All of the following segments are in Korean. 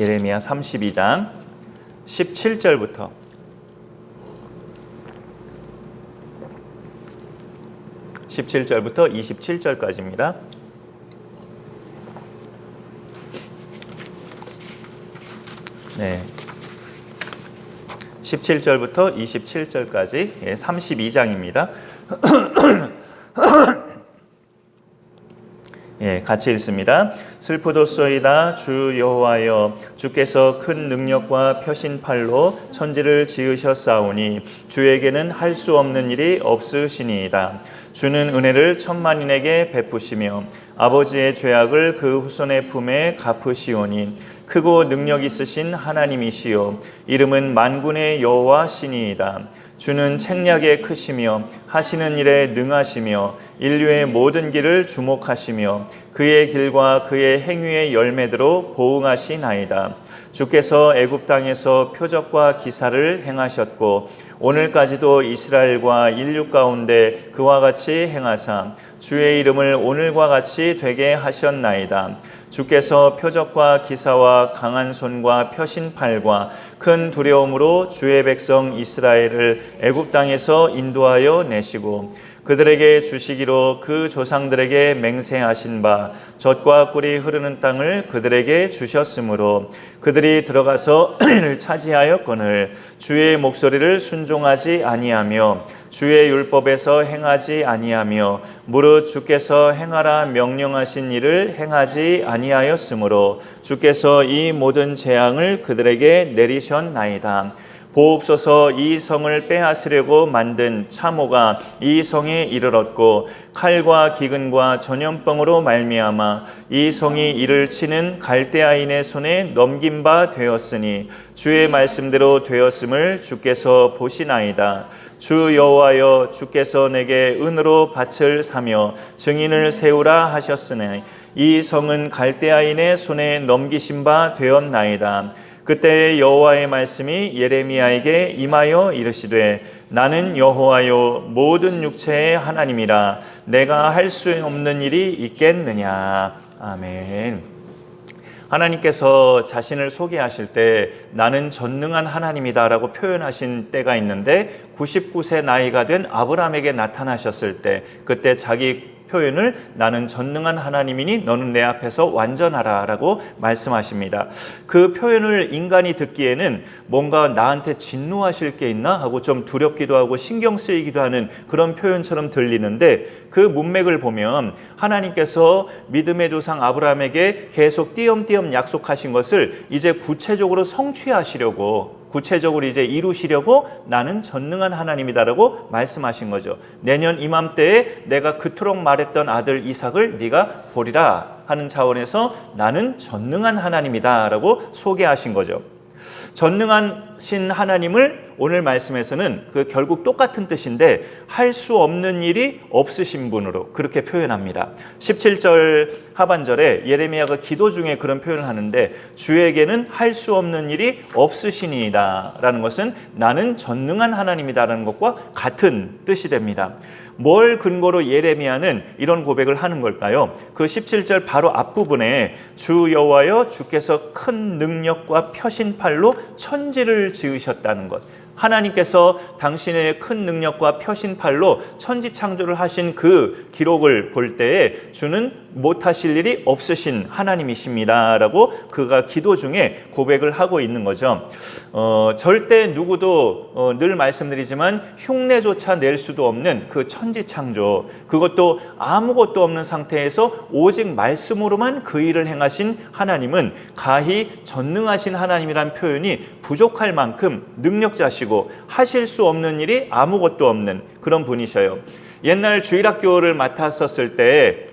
예레미야 32장 17절부터 27절까지입니다. 네. 17절부터 27절까지 32장입니다. 예, 같이 읽습니다. 슬프도소이다 주 여호와여, 주께서 큰 능력과 표신팔로 천지를 지으셨사오니 주에게는 할 수 없는 일이 없으시니이다. 주는 은혜를 천만인에게 베푸시며 아버지의 죄악을 그 후손의 품에 갚으시오니 크고 능력 있으신 하나님이시요 이름은 만군의 여호와 신이이다. 주는 책략에 크시며 하시는 일에 능하시며 인류의 모든 길을 주목하시며 그의 길과 그의 행위의 열매대로 보응하시나이다. 주께서 애굽 땅에서 표적과 기사를 행하셨고 오늘까지도 이스라엘과 인류 가운데 그와 같이 행하사 주의 이름을 오늘과 같이 되게 하셨나이다. 주께서 표적과 기사와 강한 손과 표신팔과 큰 두려움으로 주의 백성 이스라엘을 애굽 땅에서 인도하여 내시고 그들에게 주시기로 그 조상들에게 맹세하신 바 젖과 꿀이 흐르는 땅을 그들에게 주셨으므로 그들이 들어가서 이를 차지하였거늘 주의 목소리를 순종하지 아니하며 주의 율법에서 행하지 아니하며 무릇 주께서 행하라 명령하신 일을 행하지 아니하였으므로 주께서 이 모든 재앙을 그들에게 내리셨나이다. 보옵소서, 이 성을 빼앗으려고 만든 참호가 이 성에 이르렀고 칼과 기근과 전염병으로 말미암아 이 성이 이를 치는 갈대아인의 손에 넘긴 바 되었으니 주의 말씀대로 되었음을 주께서 보시나이다. 주 여호와여, 주께서 내게 은으로 밭을 사며 증인을 세우라 하셨으니 이 성은 갈대아인의 손에 넘기신 바 되었나이다. 그때 여호와의 말씀이 예레미야에게 임하여 이르시되 나는 여호와요 모든 육체의 하나님이라 내가 할 수 없는 일이 있겠느냐. 아멘. 하나님께서 자신을 소개하실 때 나는 전능한 하나님이다 라고 표현하신 때가 있는데 99세 나이가 된 아브라함에게 나타나셨을 때 그때 자기 표현을 나는 전능한 하나님이니 너는 내 앞에서 완전하라 라고 말씀하십니다. 그 표현을 인간이 듣기에는 뭔가 나한테 진노하실 게 있나 하고 좀 두렵기도 하고 신경 쓰이기도 하는 그런 표현처럼 들리는데 그 문맥을 보면 하나님께서 믿음의 조상 아브라함에게 계속 띄엄띄엄 약속하신 것을 이제 구체적으로 성취하시려고 구체적으로 이제 이루시려고 나는 전능한 하나님이다라고 말씀하신 거죠. 내년 이맘때에 내가 그토록 말했던 아들 이삭을 네가 보리라 하는 차원에서 나는 전능한 하나님이다라고 소개하신 거죠. 전능하신 하나님을 오늘 말씀에서는 그 결국 똑같은 뜻인데 할 수 없는 일이 없으신 분으로 그렇게 표현합니다. 17절 하반절에 예레미야가 기도 중에 그런 표현을 하는데 주에게는 할 수 없는 일이 없으시니이다 라는 것은 나는 전능한 하나님이다라는 것과 같은 뜻이 됩니다. 뭘 근거로 예레미야는 이런 고백을 하는 걸까요? 그 17절 바로 앞부분에 주 여호와여 주께서 큰 능력과 표신팔로 천지를 지으셨다는 것. 하나님께서 당신의 큰 능력과 표신팔로 천지 창조를 하신 그 기록을 볼 때에 주는 못하실 일이 없으신 하나님이십니다 라고 그가 기도 중에 고백을 하고 있는 거죠. 절대 누구도 늘 말씀드리지만 흉내조차 낼 수도 없는 그 천지 창조, 그것도 아무것도 없는 상태에서 오직 말씀으로만 그 일을 행하신 하나님은 가히 전능하신 하나님이란 표현이 부족할 만큼 능력자시고 하실 수 없는 일이 아무것도 없는 그런 분이셔요. 옛날 주일학교를 맡았었을 때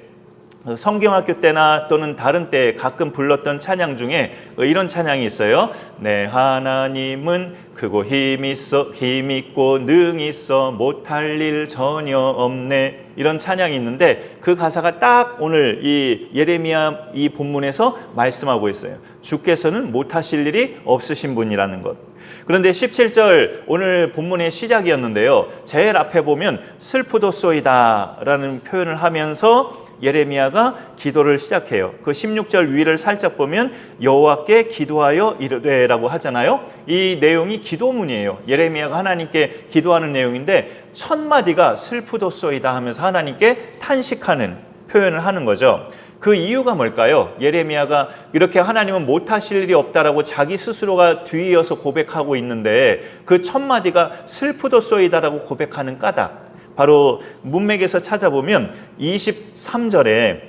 성경학교 때나 또는 다른 때 가끔 불렀던 찬양 중에 이런 찬양이 있어요. 내 하나님은 크고 힘있고 능히 있어 못할 일 전혀 없네. 이런 찬양이 있는데 그 가사가 딱 오늘 이 예레미야 이 본문에서 말씀하고 있어요. 주께서는 못하실 일이 없으신 분이라는 것. 그런데 17절 오늘 본문의 시작이었는데요. 제일 앞에 보면 슬프도소이다 라는 표현을 하면서 예레미야가 기도를 시작해요. 그 16절 위를 살짝 보면 여호와께 기도하여 이르되라고 하잖아요. 이 내용이 기도문이에요. 예레미야가 하나님께 기도하는 내용인데 첫 마디가 슬프도소이다 하면서 하나님께 탄식하는 표현을 하는 거죠. 그 이유가 뭘까요? 예레미야가 이렇게 하나님은 못하실 일이 없다라고 자기 스스로가 뒤이어서 고백하고 있는데 그 첫 마디가 슬프도소이다라고 고백하는 까닭, 바로 문맥에서 찾아보면 23절에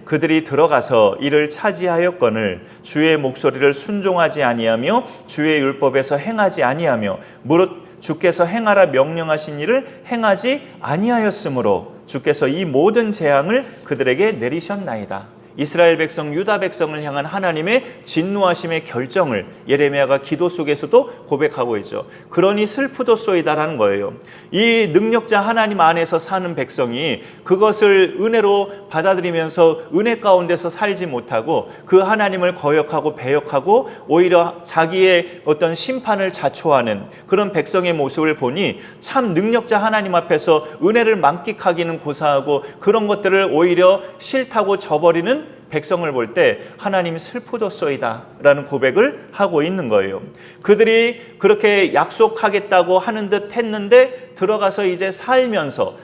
그들이 들어가서 이를 차지하였거늘 주의 목소리를 순종하지 아니하며 주의 율법에서 행하지 아니하며 무릇 주께서 행하라 명령하신 일을 행하지 아니하였으므로 주께서 이 모든 재앙을 그들에게 내리셨나이다. 이스라엘 백성, 유다 백성을 향한 하나님의 진노하심의 결정을 예레미야가 기도 속에서도 고백하고 있죠. 그러니 슬프도소이다라는 거예요. 이 능력자 하나님 안에서 사는 백성이 그것을 은혜로 받아들이면서 은혜 가운데서 살지 못하고 그 하나님을 거역하고 배역하고 오히려 자기의 어떤 심판을 자초하는 그런 백성의 모습을 보니 참 능력자 하나님 앞에서 은혜를 만끽하기는 고사하고 그런 것들을 오히려 싫다고 저버리는 백성을 볼 때 하나님이 슬프도소이다 라는 고백을 하고 있는 거예요. 그들이 그렇게 약속하겠다고 하는 듯 했는데 들어가서 이제 살아가면서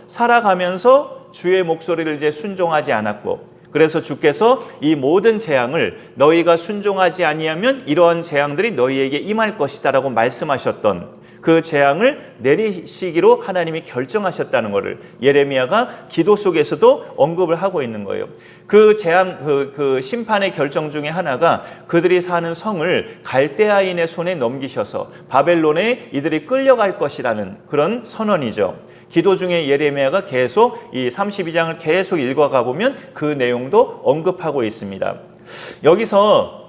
주의 목소리를 이제 순종하지 않았고, 그래서 주께서 이 모든 재앙을 너희가 순종하지 아니하면 이러한 재앙들이 너희에게 임할 것이다 라고 말씀하셨던 그 재앙을 내리시기로 하나님이 결정하셨다는 것을 예레미야가 기도 속에서도 언급을 하고 있는 거예요. 그 재앙, 그 심판의 결정 중에 하나가 그들이 사는 성을 갈대아인의 손에 넘기셔서 바벨론에 이들이 끌려갈 것이라는 그런 선언이죠. 기도 중에 예레미야가 계속 이 32장을 계속 읽어가 보면 그 내용도 언급하고 있습니다. 여기서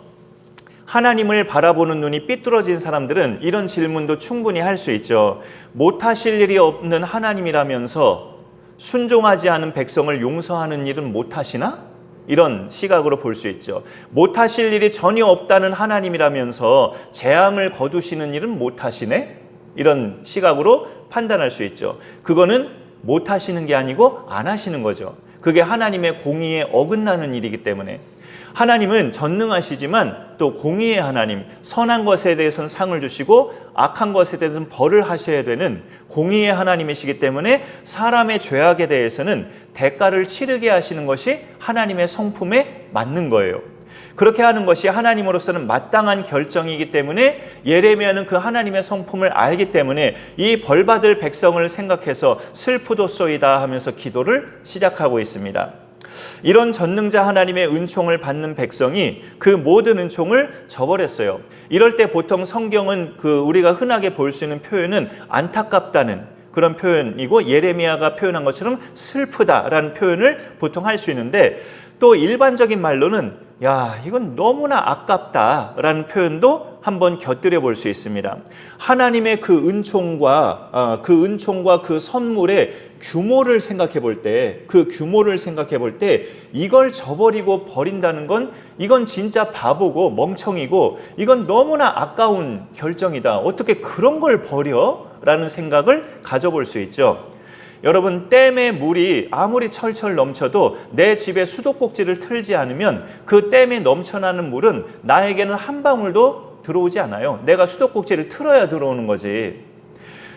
하나님을 바라보는 눈이 삐뚤어진 사람들은 이런 질문도 충분히 할 수 있죠. 못하실 일이 없는 하나님이라면서 순종하지 않은 백성을 용서하는 일은 못하시나? 이런 시각으로 볼 수 있죠. 못하실 일이 전혀 없다는 하나님이라면서 재앙을 거두시는 일은 못하시네? 이런 시각으로 판단할 수 있죠. 그거는 못하시는 게 아니고 안 하시는 거죠. 그게 하나님의 공의에 어긋나는 일이기 때문에. 하나님은 전능하시지만 또 공의의 하나님, 선한 것에 대해서는 상을 주시고 악한 것에 대해서는 벌을 하셔야 되는 공의의 하나님이시기 때문에 사람의 죄악에 대해서는 대가를 치르게 하시는 것이 하나님의 성품에 맞는 거예요. 그렇게 하는 것이 하나님으로서는 마땅한 결정이기 때문에 예레미야는 그 하나님의 성품을 알기 때문에 이 벌받을 백성을 생각해서 슬프도소이다 하면서 기도를 시작하고 있습니다. 이런 전능자 하나님의 은총을 받는 백성이 그 모든 은총을 저버렸어요. 이럴 때 보통 성경은 우리가 흔하게 볼 수 있는 표현은 안타깝다는 그런 표현이고 예레미야가 표현한 것처럼 슬프다라는 표현을 보통 할 수 있는데 또 일반적인 말로는 야, 이건 너무나 아깝다라는 표현도 한번 곁들여 볼 수 있습니다. 하나님의 그 은총과 그 선물의 규모를 생각해 볼 때, 이걸 저버리고 버린다는 건 이건 진짜 바보고 멍청이고 이건 너무나 아까운 결정이다. 어떻게 그런 걸 버려? 라는 생각을 가져볼 수 있죠. 여러분, 댐의 물이 아무리 철철 넘쳐도 내 집에 수도꼭지를 틀지 않으면 그 댐에 넘쳐나는 물은 나에게는 한 방울도 들어오지 않아요. 내가 수도꼭지를 틀어야 들어오는 거지.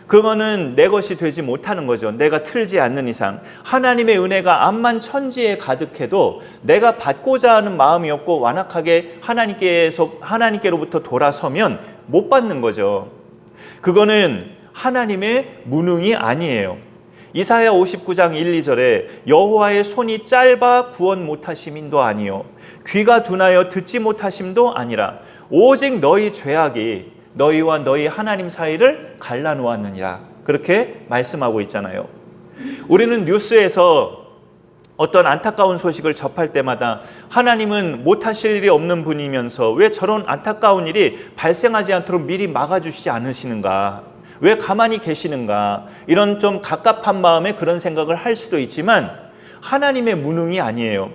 그거는 내 것이 되지 못하는 거죠. 내가 틀지 않는 이상. 하나님의 은혜가 암만 천지에 가득해도 내가 받고자 하는 마음이 없고 완악하게 하나님께로부터 돌아서면 못 받는 거죠. 그거는 하나님의 무능이 아니에요. 이사야 59장 1, 2절에 여호와의 손이 짧아 구원 못하심도 아니요 귀가 둔하여 듣지 못하심도 아니라 오직 너희 죄악이 너희와 너희 하나님 사이를 갈라놓았느니라. 그렇게 말씀하고 있잖아요. 우리는 뉴스에서 어떤 안타까운 소식을 접할 때마다 하나님은 못하실 일이 없는 분이면서 왜 저런 안타까운 일이 발생하지 않도록 미리 막아주시지 않으시는가? 왜 가만히 계시는가? 이런 좀 갑갑한 마음에 그런 생각을 할 수도 있지만 하나님의 무능이 아니에요.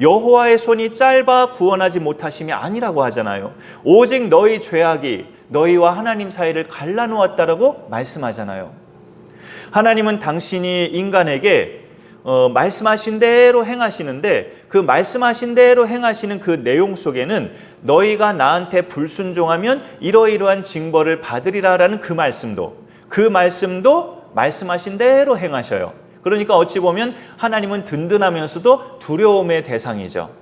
여호와의 손이 짧아 구원하지 못하심이 아니라고 하잖아요. 오직 너희 죄악이 너희와 하나님 사이를 갈라놓았다라고 말씀하잖아요. 하나님은 당신이 인간에게 말씀하신 대로 행하시는데 그 말씀하신 대로 행하시는 그 내용 속에는 너희가 나한테 불순종하면 이러이러한 징벌을 받으리라라는 그 말씀도 말씀하신 대로 행하셔요. 그러니까 어찌 보면 하나님은 든든하면서도 두려움의 대상이죠.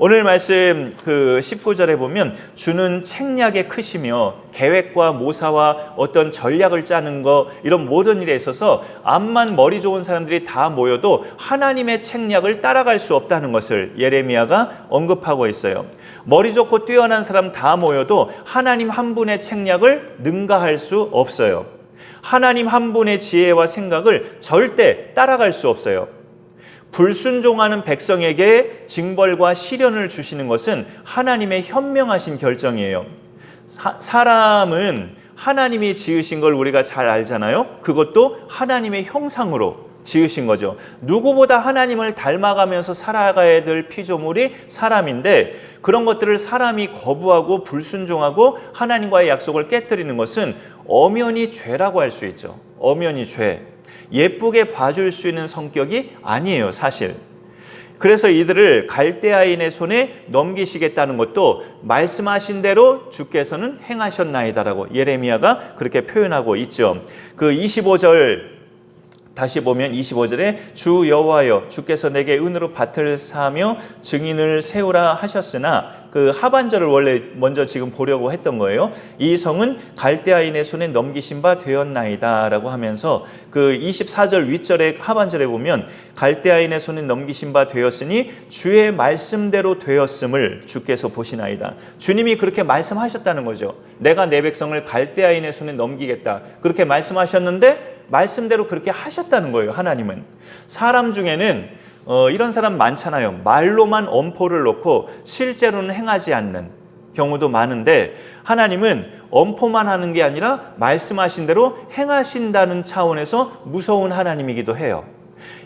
오늘 말씀 19절에 보면 주는 책략에 크시며 계획과 모사와 어떤 전략을 짜는 거 이런 모든 일에 있어서 암만 머리 좋은 사람들이 다 모여도 하나님의 책략을 따라갈 수 없다는 것을 예레미야가 언급하고 있어요. 머리 좋고 뛰어난 사람 다 모여도 하나님 한 분의 책략을 능가할 수 없어요. 하나님 한 분의 지혜와 생각을 절대 따라갈 수 없어요. 불순종하는 백성에게 징벌과 시련을 주시는 것은 하나님의 현명하신 결정이에요. 사람은 하나님이 지으신 걸 우리가 잘 알잖아요. 그것도 하나님의 형상으로 지으신 거죠. 누구보다 하나님을 닮아가면서 살아가야 될 피조물이 사람인데 그런 것들을 사람이 거부하고 불순종하고 하나님과의 약속을 깨뜨리는 것은 엄연히 죄라고 할 수 있죠. 엄연히 죄. 예쁘게 봐줄 수 있는 성격이 아니에요, 사실. 그래서 이들을 갈대아인의 손에 넘기시겠다는 것도 말씀하신 대로 주께서는 행하셨나이다라고 예레미야가 그렇게 표현하고 있죠. 25절 다시 보면 25절에 주 여호와여 주께서 내게 은으로 밭을 사며 증인을 세우라 하셨으나 그 하반절을 원래 먼저 지금 보려고 했던 거예요. 이 성은 갈대아인의 손에 넘기신 바 되었나이다 라고 하면서 24절 윗절의 하반절에 보면 갈대아인의 손에 넘기신 바 되었으니 주의 말씀대로 되었음을 주께서 보시나이다. 주님이 그렇게 말씀하셨다는 거죠. 내가 내 백성을 갈대아인의 손에 넘기겠다. 그렇게 말씀하셨는데 말씀대로 그렇게 하셨다는 거예요. 하나님은. 사람 중에는 이런 사람 많잖아요. 말로만 엄포를 놓고 실제로는 행하지 않는 경우도 많은데 하나님은 엄포만 하는 게 아니라 말씀하신 대로 행하신다는 차원에서 무서운 하나님이기도 해요.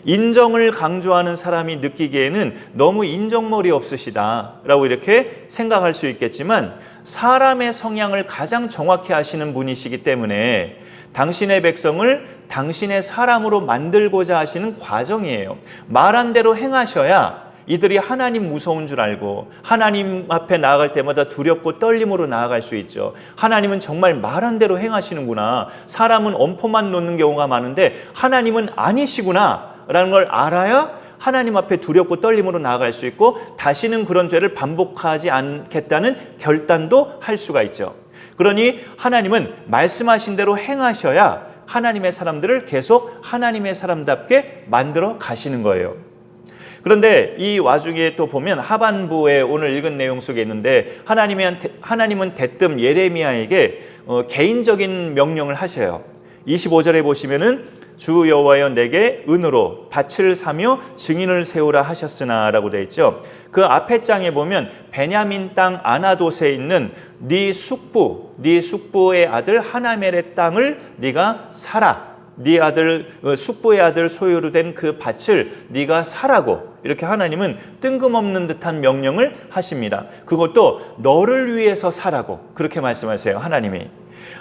인정을 강조하는 사람이 느끼기에는 너무 인정머리 없으시다라고 이렇게 생각할 수 있겠지만 사람의 성향을 가장 정확히 아시는 분이시기 때문에 당신의 백성을 당신의 사람으로 만들고자 하시는 과정이에요. 말한 대로 행하셔야 이들이 하나님 무서운 줄 알고 하나님 앞에 나아갈 때마다 두렵고 떨림으로 나아갈 수 있죠. 하나님은 정말 말한 대로 행하시는구나. 사람은 엄포만 놓는 경우가 많은데 하나님은 아니시구나 라는 걸 알아야 하나님 앞에 두렵고 떨림으로 나아갈 수 있고 다시는 그런 죄를 반복하지 않겠다는 결단도 할 수가 있죠. 그러니 하나님은 말씀하신 대로 행하셔야 하나님의 사람들을 계속 하나님의 사람답게 만들어 가시는 거예요. 그런데 이 와중에 또 보면 하반부에 오늘 읽은 내용 속에 있는데 하나님은 대뜸 예레미야에게 개인적인 명령을 하셔요. 25절에 보시면은 주 여호와여 내게 은으로 밭을 사며 증인을 세우라 하셨으나 라고 되어 있죠. 그 앞에 장에 보면 베냐민 땅 아나돗에 있는 네 숙부의 아들 하나멜의 땅을 네가 사라. 네 아들 숙부의 아들 소유로 된 그 밭을 네가 사라고 이렇게 하나님은 뜬금없는 듯한 명령을 하십니다. 그것도 너를 위해서 사라고 그렇게 말씀하세요.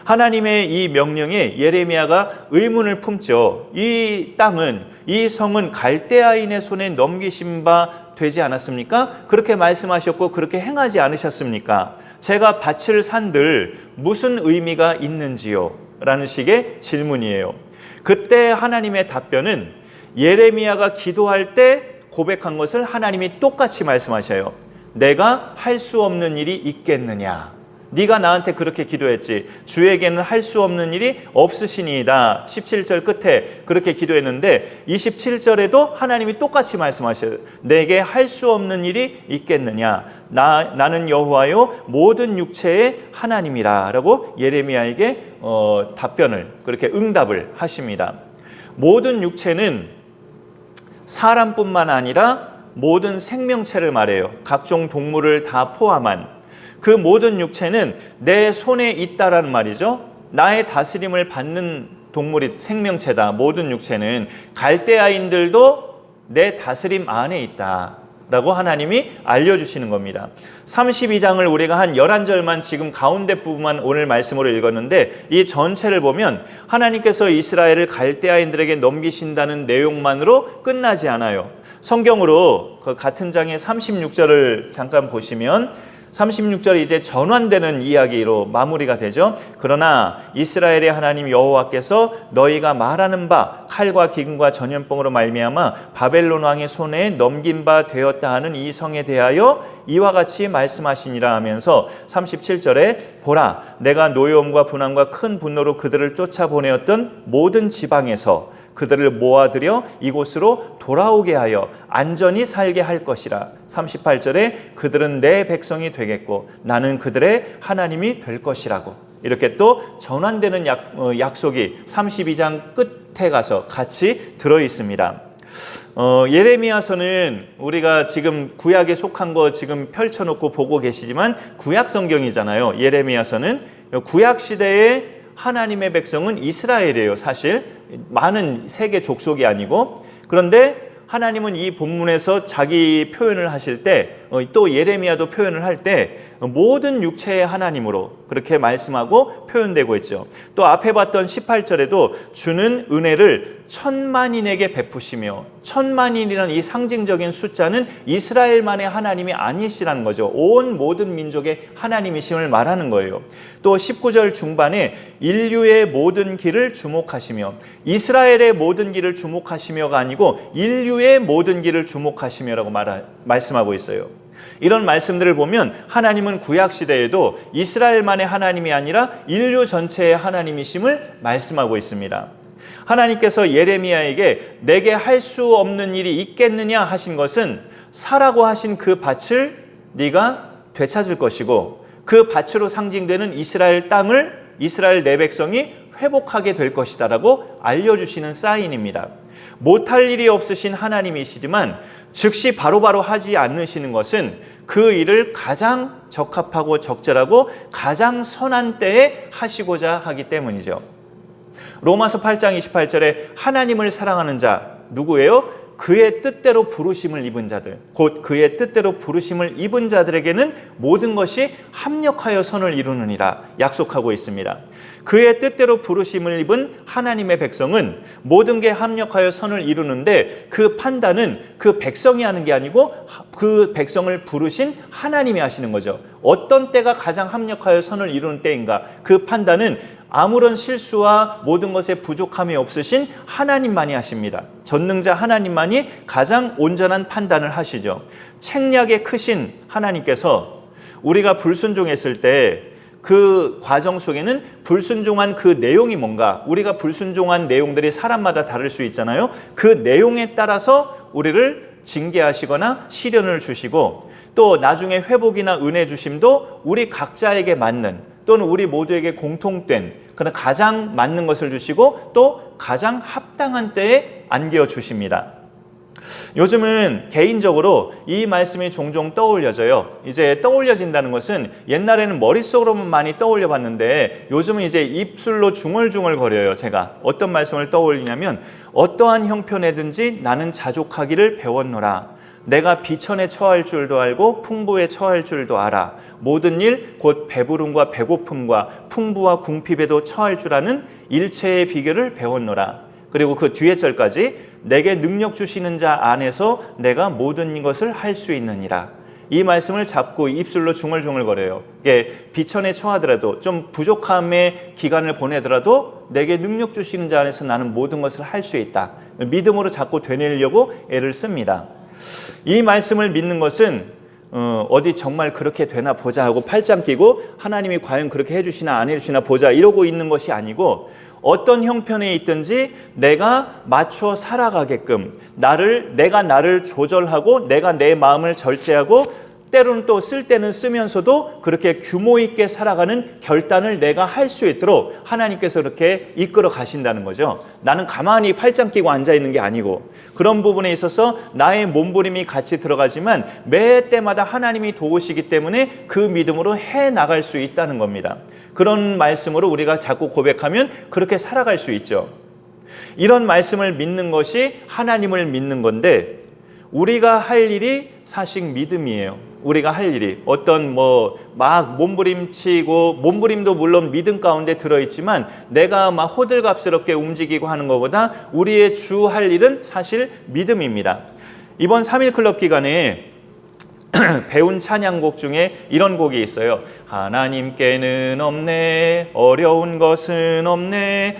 하나님의 이 명령에 예레미야가 의문을 품죠. 이 땅은 이 성은 갈대아인의 손에 넘기신 바 되지 않았습니까? 그렇게 말씀하셨고 그렇게 행하지 않으셨습니까? 제가 밭을 산들 무슨 의미가 있는지요? 라는 식의 질문이에요. 그때 하나님의 답변은 예레미야가 기도할 때 고백한 것을 하나님이 똑같이 말씀하셔요. 내가 할 수 없는 일이 있겠느냐? 네가 나한테 그렇게 기도했지. 주에게는 할 수 없는 일이 없으시니이다. 17절 끝에 그렇게 기도했는데 27절에도 하나님이 똑같이 말씀하셔요. 내게 할 수 없는 일이 있겠느냐. 나는 여호와요 모든 육체의 하나님이라 라고 예레미야에게 답변을 그렇게 응답을 하십니다. 모든 육체는 사람뿐만 아니라 모든 생명체를 말해요. 각종 동물을 다 포함한 그 모든 육체는 내 손에 있다라는 말이죠. 나의 다스림을 받는 동물이 생명체다. 모든 육체는 갈대아인들도 내 다스림 안에 있다. 라고 하나님이 알려주시는 겁니다. 32장을 우리가 한 11절만 지금 가운데 부분만 오늘 말씀으로 읽었는데 이 전체를 보면 하나님께서 이스라엘을 갈대아인들에게 넘기신다는 내용만으로 끝나지 않아요. 성경으로 그 같은 장의 36절을 잠깐 보시면 36절이 이제 전환되는 이야기로 마무리가 되죠. 그러나 이스라엘의 하나님 여호와께서 너희가 말하는 바 칼과 기근과 전염병으로 말미암아 바벨론 왕의 손에 넘긴 바 되었다 하는 이 성에 대하여 이와 같이 말씀하시니라 하면서 37절에 보라 내가 노여움과 분함과 큰 분노로 그들을 쫓아보내었던 모든 지방에서 그들을 모아들여 이곳으로 돌아오게 하여 안전히 살게 할 것이라. 38절에 그들은 내 백성이 되겠고 나는 그들의 하나님이 될 것이라고. 이렇게 또 전환되는 약속이 32장 끝에 가서 같이 들어있습니다. 예레미야서는 우리가 지금 구약에 속한 거 지금 펼쳐놓고 보고 계시지만 구약 성경이잖아요. 예레미야서는 구약 시대에 하나님의 백성은 이스라엘이에요. 사실 많은 세계 족속이 아니고. 그런데 하나님은 이 본문에서 자기 표현을 하실 때 또 예레미야도 표현을 할 때 모든 육체의 하나님으로 그렇게 말씀하고 표현되고 있죠. 또 앞에 봤던 18절에도 주는 은혜를 천만인에게 베푸시며 천만인이라는 이 상징적인 숫자는 이스라엘만의 하나님이 아니시라는 거죠. 온 모든 민족의 하나님이심을 말하는 거예요. 또 19절 중반에 인류의 모든 길을 주목하시며 이스라엘의 모든 길을 주목하시며가 아니고 인류의 모든 길을 주목하시며라고 말씀하고 있어요. 이런 말씀들을 보면 하나님은 구약시대에도 이스라엘만의 하나님이 아니라 인류 전체의 하나님이심을 말씀하고 있습니다. 하나님께서 예레미야에게 내게 할 수 없는 일이 있겠느냐 하신 것은 사라고 하신 그 밭을 네가 되찾을 것이고 그 밭으로 상징되는 이스라엘 땅을 이스라엘 내 백성이 회복하게 될 것이다 라고 알려주시는 사인입니다. 못할 일이 없으신 하나님이시지만 즉시 바로바로 하지 않으시는 것은 그 일을 가장 적합하고 적절하고 가장 선한 때에 하시고자 하기 때문이죠. 로마서 8장 28절에 하나님을 사랑하는 자 누구예요? 그의 뜻대로 부르심을 입은 자들, 곧 그의 뜻대로 부르심을 입은 자들에게는 모든 것이 합력하여 선을 이루느니라 약속하고 있습니다. 그의 뜻대로 부르심을 입은 하나님의 백성은 모든 게 합력하여 선을 이루는데 그 판단은 그 백성이 하는 게 아니고 그 백성을 부르신 하나님이 하시는 거죠. 어떤 때가 가장 합력하여 선을 이루는 때인가? 그 판단은 아무런 실수와 모든 것에 부족함이 없으신 하나님만이 하십니다. 전능자 하나님만이 가장 온전한 판단을 하시죠. 책략에 크신 하나님께서 우리가 불순종했을 때 그 과정 속에는 불순종한 그 내용이 뭔가, 우리가 불순종한 내용들이 사람마다 다를 수 있잖아요. 그 내용에 따라서 우리를 징계하시거나 시련을 주시고 또 나중에 회복이나 은혜 주심도 우리 각자에게 맞는 또는 우리 모두에게 공통된 그런 가장 맞는 것을 주시고 또 가장 합당한 때에 안겨 주십니다. 요즘은 개인적으로 이 말씀이 종종 떠올려져요. 이제 떠올려진다는 것은 옛날에는 머릿속으로만 많이 떠올려 봤는데 요즘은 이제 입술로 중얼중얼 거려요. 제가 어떤 말씀을 떠올리냐면 어떠한 형편에든지 나는 자족하기를 배웠노라. 내가 비천에 처할 줄도 알고 풍부에 처할 줄도 알아. 모든 일 곧 배부름과 배고픔과 풍부와 궁핍에도 처할 줄 아는 일체의 비결을 배웠노라. 그리고 그 뒤에 절까지 내게 능력 주시는 자 안에서 내가 모든 것을 할 수 있느니라. 이 말씀을 잡고 입술로 중얼중얼거려요. 이게 비천에 처하더라도 좀 부족함의 기간을 보내더라도 내게 능력 주시는 자 안에서 나는 모든 것을 할 수 있다. 믿음으로 자꾸 되뇌려고 애를 씁니다. 이 말씀을 믿는 것은 어디 정말 그렇게 되나 보자 하고 팔짱 끼고 하나님이 과연 그렇게 해주시나 안 해주시나 보자 이러고 있는 것이 아니고 어떤 형편에 있든지 내가 맞춰 살아가게끔 내가 나를 조절하고 내가 내 마음을 절제하고 때로는 또 쓸 때는 쓰면서도 그렇게 규모 있게 살아가는 결단을 내가 할 수 있도록 하나님께서 그렇게 이끌어 가신다는 거죠. 나는 가만히 팔짱 끼고 앉아 있는 게 아니고 그런 부분에 있어서 나의 몸부림이 같이 들어가지만 매 때마다 하나님이 도우시기 때문에 그 믿음으로 해 나갈 수 있다는 겁니다. 그런 말씀으로 우리가 자꾸 고백하면 그렇게 살아갈 수 있죠. 이런 말씀을 믿는 것이 하나님을 믿는 건데 우리가 할 일이 사실 믿음이에요. 우리가 할 일이 어떤 막 몸부림치고, 몸부림도 물론 믿음 가운데 들어있지만 내가 막 호들갑스럽게 움직이고 하는 것보다 우리의 주 할 일은 사실 믿음입니다. 이번 3.1 클럽 기간에 배운 찬양곡 중에 이런 곡이 있어요. 하나님께는 없네, 어려운 것은 없네,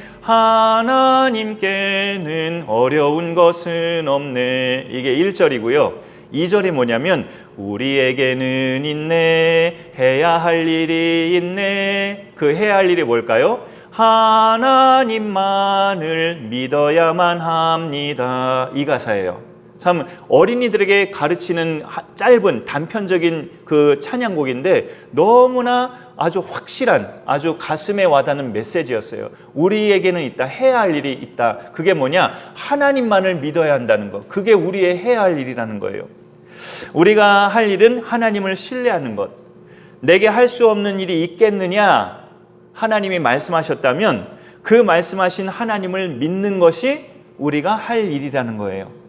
하나님께는 어려운 것은 없네. 이게 1절이고요. 2절이 뭐냐면 우리에게는 있네, 해야 할 일이 있네. 그 해야 할 일이 뭘까요? 하나님만을 믿어야만 합니다. 이 가사예요. 참 어린이들에게 가르치는 짧은 단편적인 그 찬양곡인데 너무나 아주 확실한, 아주 가슴에 와닿는 메시지였어요. 우리에게는 있다, 해야 할 일이 있다. 그게 뭐냐? 하나님만을 믿어야 한다는 것. 그게 우리의 해야 할 일이라는 거예요. 우리가 할 일은 하나님을 신뢰하는 것. 내게 할 수 없는 일이 있겠느냐? 하나님이 말씀하셨다면 그 말씀하신 하나님을 믿는 것이 우리가 할 일이라는 거예요.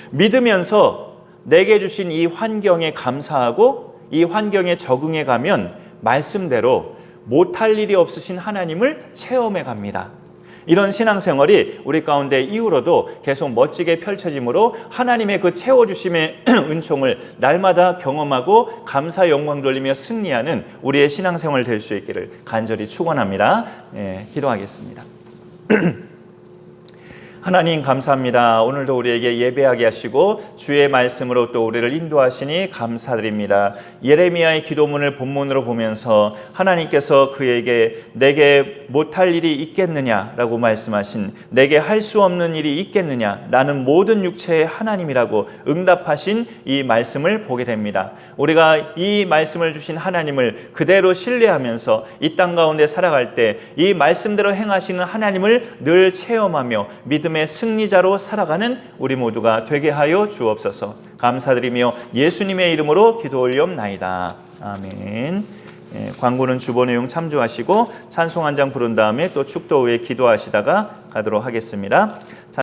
믿으면서 내게 주신 이 환경에 감사하고 이 환경에 적응해 가면 말씀대로 못할 일이 없으신 하나님을 체험해 갑니다. 이런 신앙생활이 우리 가운데 이후로도 계속 멋지게 펼쳐지므로 하나님의 그 채워주심의 은총을 날마다 경험하고 감사 영광 돌리며 승리하는 우리의 신앙생활 될 수 있기를 간절히 축원합니다. 기도하겠습니다. 하나님 감사합니다. 오늘도 우리에게 예배하게 하시고 주의 말씀으로 또 우리를 인도하시니 감사드립니다. 예레미야의 기도문을 본문으로 보면서 하나님께서 그에게 내게 못할 일이 있겠느냐라고 말씀하신, 내게 할 수 없는 일이 있겠느냐, 나는 모든 육체의 하나님이라고 응답하신 이 말씀을 보게 됩니다. 우리가 이 말씀을 주신 하나님을 그대로 신뢰하면서 이 땅 가운데 살아갈 때 이 말씀대로 행하시는 하나님을 늘 체험하며 믿음의 승리자로 살아가는 우리 모두가 되게 하여 주옵소서. 감사드리며 예수님의 이름으로 기도 올리옵나이다. 아멘. 광고는 주보 내용 참조하시고 찬송 한 장 부른 다음에 또 축도 후에 기도하시다가 가도록 하겠습니다.